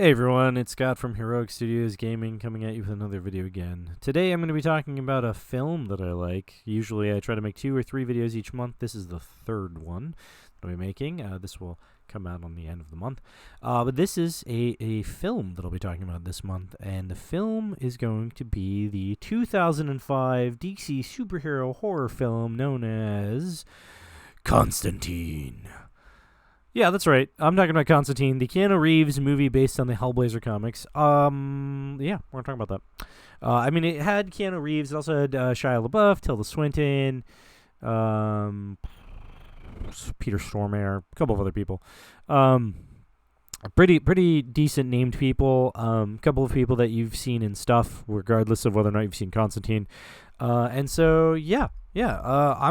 Hey everyone, it's Scott from Heroic Studios Gaming coming at you with another video again. Today I'm going to be talking about a film that I like. Usually I try to make 2 or 3 videos each month. This is the third one that I'll be making. This will come out on the end of the month. But this is a film that I'll be talking about this month, and the film is going to be the 2005 DC superhero horror film known as Constantine. Yeah, that's right. I'm talking about Constantine, the Keanue Reeves movie based on the Hellblazer comics. Yeah, we're talking about that. It had Keanue Reeves. It also had Shia LaBeouf, Tilda Swinton, Peter Stormare, a couple of other people. Pretty decent named people. Couple of people that you've seen in stuff, regardless of whether or not you've seen Constantine. I'm going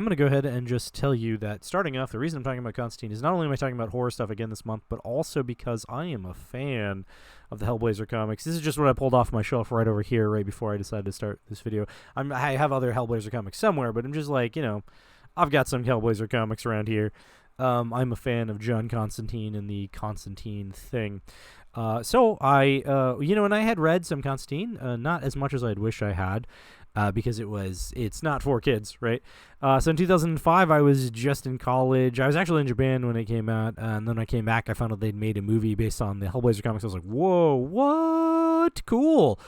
to go ahead and just tell you that starting off, the reason I'm talking about Constantine is not only am I talking about horror stuff again this month, but also because I am a fan of the Hellblazer comics. This is just what I pulled off my shelf right over here right before I decided to start this video. I have other Hellblazer comics somewhere, but I'm just like, I've got some Hellblazer comics around here. I'm a fan of John Constantine and the Constantine thing. And I had read some Constantine, not as much as I'd wish I had. Because it's not for kids, right? So in 2005, I was just in college. I was actually in Japan when it came out, and then I came back. I found out they'd made a movie based on the Hellblazer comics. I was like, whoa, what? Cool.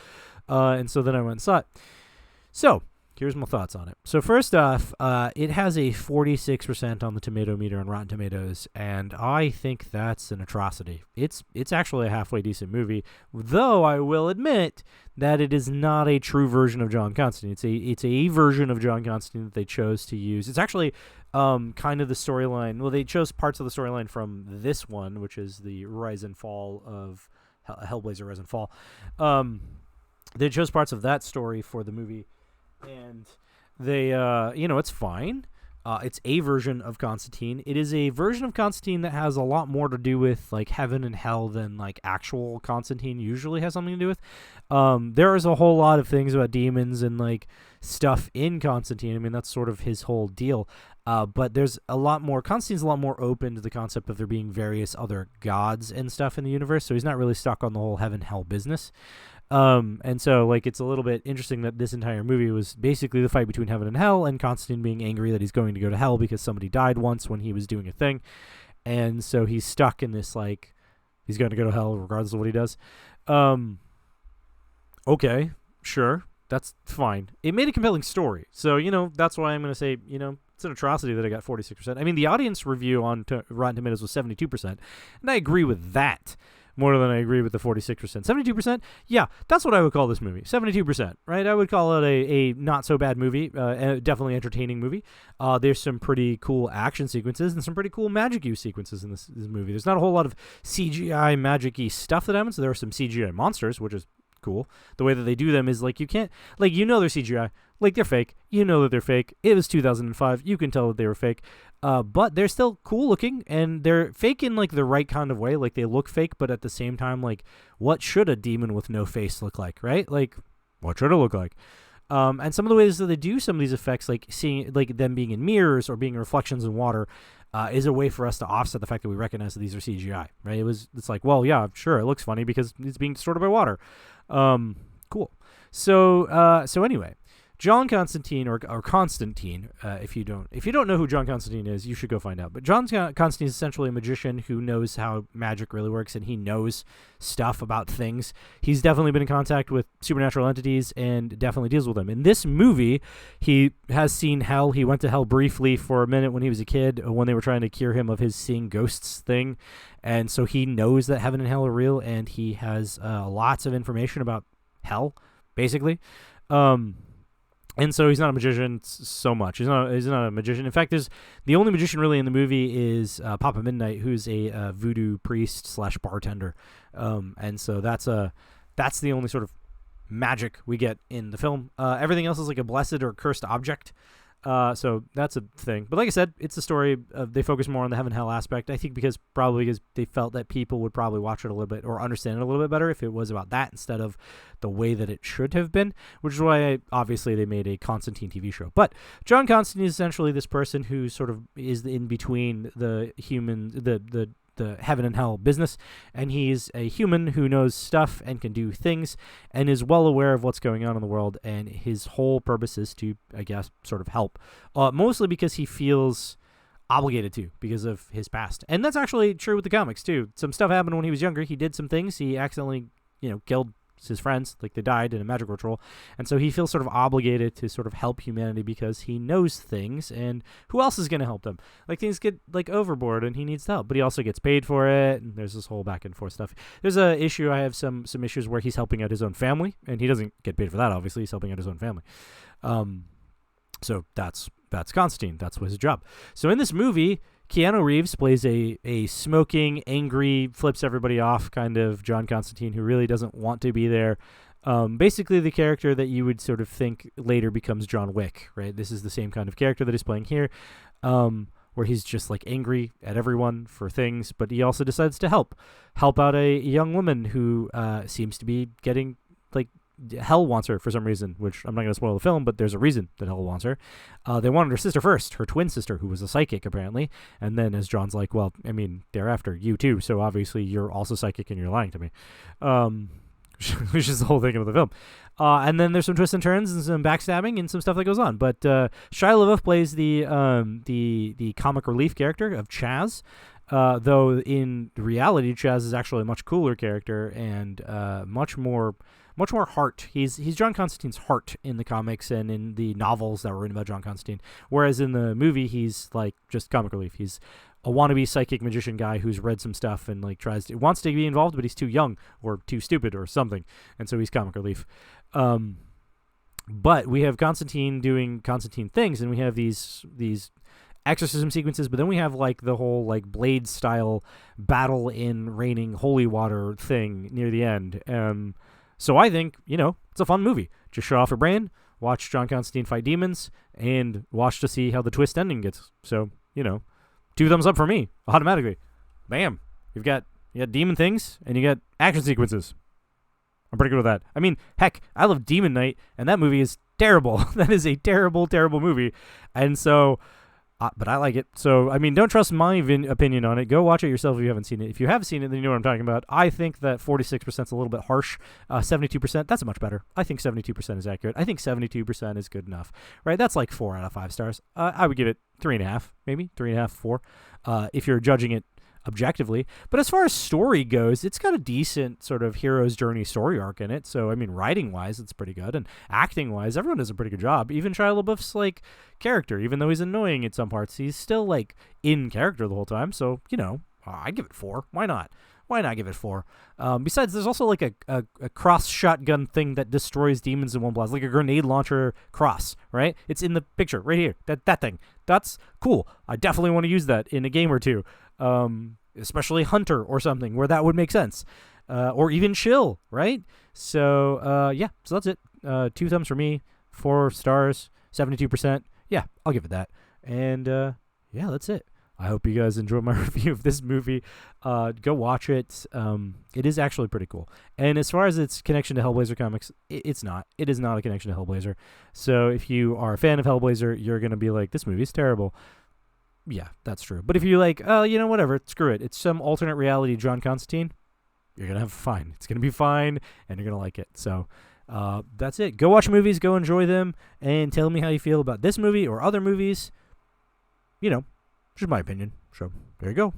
And so then I went and saw it. So here's my thoughts on it. So first off, it has a 46% on the tomato meter on Rotten Tomatoes, and I think that's an atrocity. It's actually a halfway decent movie, though I will admit that it is not a true version of John Constantine. It's a version of John Constantine that they chose to use. It's actually kind of the storyline. Well, they chose parts of the storyline from this one, which is the Rise and Fall of Hellblazer Rise and Fall. They chose parts of that story for the movie. And they, it's fine. It's a version of Constantine. It is a version of Constantine that has a lot more to do with, like, heaven and hell than, like, actual Constantine usually has something to do with. There is a whole lot of things about demons and, like, stuff in Constantine. I mean, that's sort of his whole deal. But there's a lot more. Constantine's a lot more open to the concept of there being various other gods and stuff in the universe, so he's not really stuck on the whole heaven-hell business. And so, like, it's a little bit interesting that this entire movie was basically the fight between heaven and hell, and Constantine being angry that he's going to go to hell because somebody died once when he was doing a thing. And so he's stuck in this, like, he's going to go to hell regardless of what he does. Okay, sure, that's fine. It made a compelling story. So, that's why I'm going to say, it's an atrocity that I got 46%. I mean, the audience review on Rotten Tomatoes was 72%, and I agree with that. More than I agree with the 46%. 72%? Yeah, that's what I would call this movie. 72%, right? I would call it a not-so-bad movie, definitely entertaining movie. There's some pretty cool action sequences and some pretty cool magic use sequences in this movie. There's not a whole lot of CGI magic-y stuff that happens. There are some CGI monsters, which is cool. The way that they do them is, like, you can't... Like, they're CGI. Like, they're fake. You know that they're fake. It was 2005. You can tell that they were fake. But they're still cool looking, and they're fake in, like, the right kind of way. Like, they look fake, but at the same time, like, what should a demon with no face look like, right? Like, what should it look like? And some of the ways that they do some of these effects, like seeing, like, them being in mirrors or being reflections in water, is a way for us to offset the fact that we recognize that these are CGI, right? It's like, well, yeah, sure, it looks funny because it's being distorted by water. Cool. So anyway, John Constantine or Constantine, if you don't know who John Constantine is, you should go find out. But John Constantine is essentially a magician who knows how magic really works, and he knows stuff about things. He's definitely been in contact with supernatural entities and definitely deals with them. In this movie, he has seen hell. He went to hell briefly for a minute when he was a kid, when they were trying to cure him of his seeing ghosts thing. And so he knows that heaven and hell are real, and he has lots of information about hell, basically. And so he's not a magician so much. He's not a magician. In fact, the only magician really in the movie is Papa Midnight, who's a voodoo priest / bartender. And so that's the only sort of magic we get in the film. Everything else is like a blessed or cursed object. So that's a thing. But like I said, it's a story of, they focus more on the heaven hell aspect. I think because they felt that people would probably watch it a little bit or understand it a little bit better if it was about that instead of the way that it should have been, which is why obviously they made a Constantine TV show. But John Constantine is essentially this person who sort of is in between the human, the the heaven and hell business, and he's a human who knows stuff and can do things and is well aware of what's going on in the world, and his whole purpose is to, I guess, sort of help, mostly because he feels obligated to because of his past. And that's actually true with the comics too. Some stuff happened when he was younger. He did some things. He accidentally, killed his friends, like they died in a magic ritual, and so he feels sort of obligated to sort of help humanity because he knows things, and who else is going to help them? Like, things get like overboard and he needs help, but he also gets paid for it, and there's this whole back and forth stuff. There's a issue, I have some issues where he's helping out his own family, and he doesn't get paid for that, obviously. He's helping out his own family. So that's Constantine. That's his job. So in this movie, Keanu Reeves plays a smoking, angry, flips everybody off kind of John Constantine who really doesn't want to be there. Basically the character that you would sort of think later becomes John Wick, right? This is the same kind of character that he's playing here, where he's just like angry at everyone for things, but he also decides to help out a young woman who seems to be getting, like, Hell wants her for some reason, which I'm not going to spoil the film, but there's a reason that Hell wants her. They wanted her sister first, her twin sister, who was a psychic, apparently. And then as John's like, well, I mean, they're after you too, so obviously you're also psychic and you're lying to me. Which is the whole thing of the film. And then there's some twists and turns and some backstabbing and some stuff that goes on. But Shia LaBeouf plays the comic relief character of Chaz. Though in reality, Chaz is actually a much cooler character and much more heart. He's John Constantine's heart in the comics and in the novels that were written about John Constantine. Whereas in the movie, he's like just comic relief. He's a wannabe psychic magician guy who's read some stuff and like wants to be involved, but he's too young or too stupid or something, and so he's comic relief. But we have Constantine doing Constantine things, and we have these exorcism sequences, but then we have like the whole like Blade style battle in raining holy water thing near the end. So I think, it's a fun movie. Just shut off your brain, watch John Constantine fight demons, and watch to see how the twist ending gets. So, 2 thumbs up for me, automatically. Bam. You got demon things, and you got action sequences. I'm pretty good with that. I mean, heck, I love Demon Knight, and that movie is terrible. That is a terrible, terrible movie. And so, but I like it. So, I mean, don't trust my opinion on it. Go watch it yourself if you haven't seen it. If you have seen it, then you know what I'm talking about. I think that 46% is a little bit harsh. 72%, that's much better. I think 72% is accurate. I think 72% is good enough, right? That's like 4 out of 5 stars. I would give it 3.5, maybe 3.5, 4, if you're judging it objectively. But as far as story goes, it's got a decent sort of hero's journey story arc in it. So, I mean, writing-wise, it's pretty good. And acting-wise, everyone does a pretty good job. Even Shia LaBeouf's, like, character, even though he's annoying at some parts, he's still, like, in character the whole time. So, I'd give it 4. Why not? Why not give it 4? Besides, there's also, like, a cross shotgun thing that destroys demons in one blast, like a grenade launcher cross, right? It's in the picture right here. That thing. That's cool. I definitely want to use that in a game or two. Especially Hunter or something where that would make sense, or even Chill, right? So so that's it. 2 thumbs for me, 4 stars, 72%. Yeah, I'll give it that. And that's it. I hope you guys enjoyed my review of this movie. Go watch it. It is actually pretty cool. And as far as its connection to Hellblazer comics, it's not. It is not a connection to Hellblazer. So if you are a fan of Hellblazer, you're going to be like, this movie's terrible. Yeah, that's true. But if you're like, oh, whatever, screw it. It's some alternate reality John Constantine, you're going to have fun. It's going to be fine, and you're going to like it. So that's it. Go watch movies, go enjoy them, and tell me how you feel about this movie or other movies. Just my opinion. So there you go.